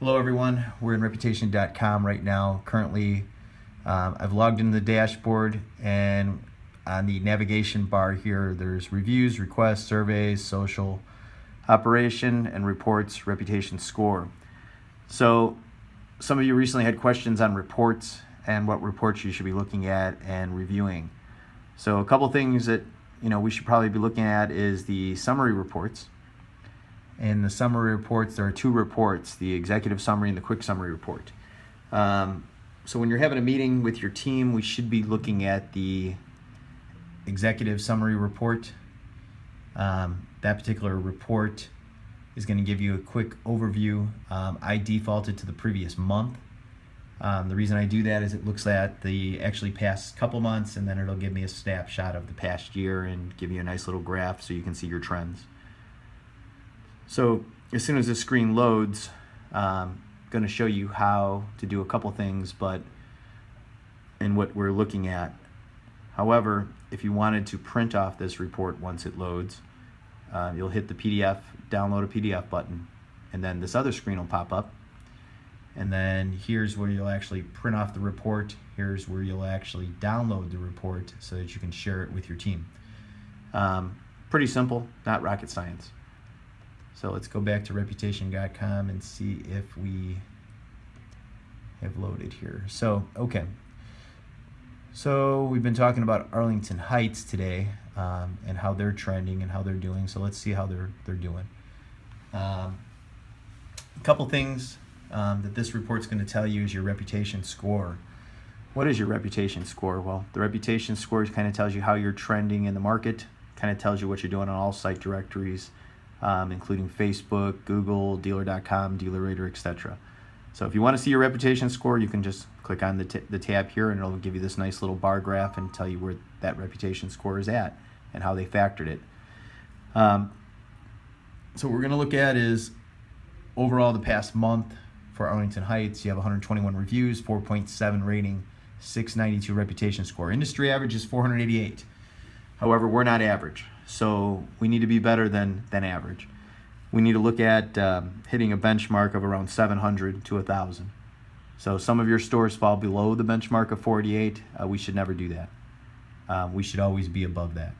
Hello everyone, we're in Reputation.com right now. Currently, I've logged into the dashboard, and on the navigation bar here, there's reviews, requests, surveys, social, operation, and reports, reputation score. So some of you recently had questions on reports and what reports you should be looking at and reviewing. So a couple things that we should probably be looking at is the summary reports. In the summary reports, there are two reports, the executive summary and the quick summary report. So when you're having a meeting with your team, we should be looking at the executive summary report. That particular report is going to give you a quick overview. I defaulted to the previous month. The reason I do that is it looks at the actually past couple months, and then it'll give me a snapshot of the past year and give you a nice little graph so you can see your trends. So as soon as the screen loads, I'm going to show you how to do a couple things, but in what we're looking at. However, if you wanted to print off this report once it loads, you'll hit the PDF, download a PDF button, and then this other screen will pop up. And then here's where you'll actually print off the report. Here's where you'll actually download the report so that you can share it with your team. Pretty simple, not rocket science. So let's go back to Reputation.com and see if we have loaded here. So, okay. So we've been talking about Arlington Heights today, and how they're trending and how they're doing. So let's see how they're doing. A couple things that this report's going to tell you is your reputation score. What is your reputation score? Well, the reputation score kind of tells you how you're trending in the market, kind of tells you what you're doing on all site directories, including Facebook, Google, Dealer.com, DealerRater, etc. So if you want to see your reputation score, you can just click on the tab here, and it'll give you this nice little bar graph and tell you where that reputation score is at and how they factored it. So what we're going to look at is overall the past month for Arlington Heights. You have 121 reviews, 4.7 rating, 692 reputation score. Industry average is 488. However, we're not average, so we need to be better than average. We need to look at hitting a benchmark of around 700 to 1,000. So some of your stores fall below the benchmark of 48. We should never do that. We should always be above that,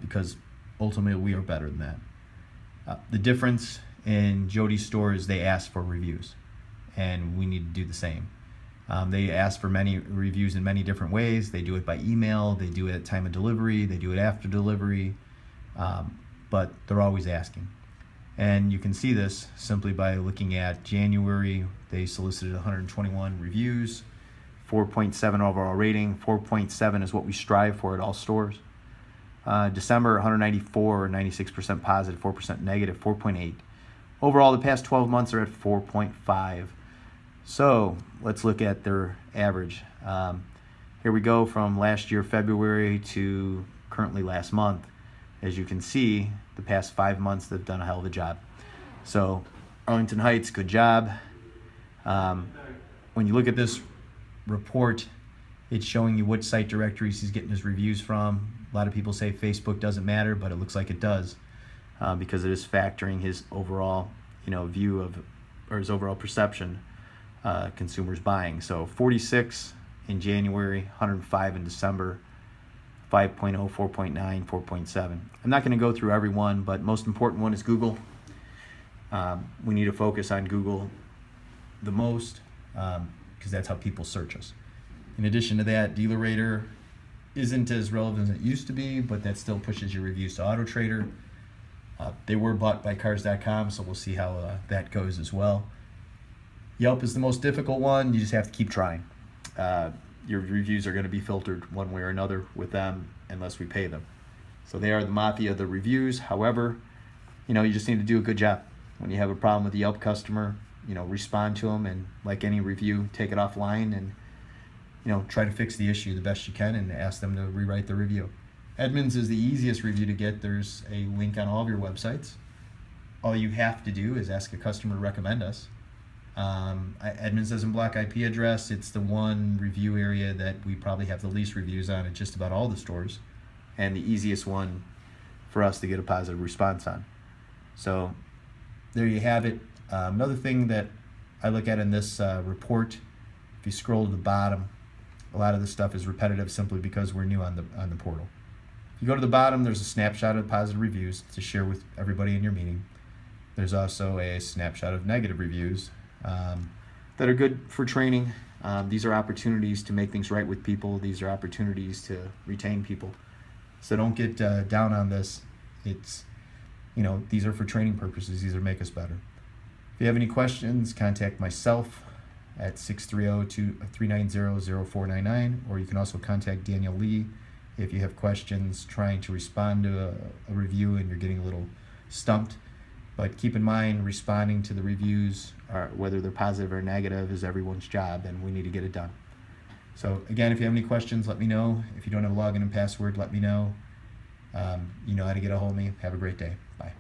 because ultimately we are better than that. The difference in Jody's store is they ask for reviews, and we need to do the same. They ask for many reviews in many different ways. They do it by email, they do it at time of delivery, they do it after delivery, but they're always asking. And you can see this simply by looking at January. They solicited 121 reviews, 4.7 overall rating. 4.7 is what we strive for at all stores. December, 194, 96% positive, 4% negative, 4.8. Overall, the past 12 months are at 4.5. So let's look at their average. Here we go from last year, February, to currently last month. As you can see, the past 5 months, they've done a hell of a job. So Arlington Heights, good job. When you look at this report, it's showing you which site directories he's getting his reviews from. A lot of people say Facebook doesn't matter, but it looks like it does, because it is factoring his overall, view of, or his overall perception, consumers buying. So 46 in January, 105 in December, 5.0, 4.9, 4.7. I'm not going to go through every one, but most important one is Google. We need to focus on Google the most, because that's how people search us. In addition to that, DealerRater isn't as relevant as it used to be, but that still pushes your reviews to AutoTrader. They were bought by Cars.com, so we'll see how that goes as well. Yelp is the most difficult one. You just have to keep trying. Your reviews are going to be filtered one way or another with them unless we pay them. So they are the mafia of the reviews. However, you just need to do a good job. When you have a problem with a Yelp customer, respond to them, and like any review, take it offline and try to fix the issue the best you can and ask them to rewrite the review. Edmunds is the easiest review to get. There's a link on all of your websites. All you have to do is ask a customer to recommend us. Edmunds doesn't block IP address. It's the one review area that we probably have the least reviews on at just about all the stores, and the easiest one for us to get a positive response on. So there you have it. Another thing that I look at in this report, if you scroll to the bottom, a lot of this stuff is repetitive simply because we're new on the portal. If you go to the bottom, there's a snapshot of positive reviews to share with everybody in your meeting. There's also a snapshot of negative reviews that are good for training. These are opportunities to make things right with people. These are opportunities to retain people. So don't get down on this. It's, these are for training purposes. These are make us better. If you have any questions, contact myself at 630-390-0499, or you can also contact Daniel Lee if you have questions trying to respond to a review and you're getting a little stumped. But keep in mind, responding to the reviews, whether they're positive or negative, is everyone's job, and we need to get it done. So again, if you have any questions, let me know. If you don't have a login and password, let me know. You know how to get a hold of me. Have a great day. Bye.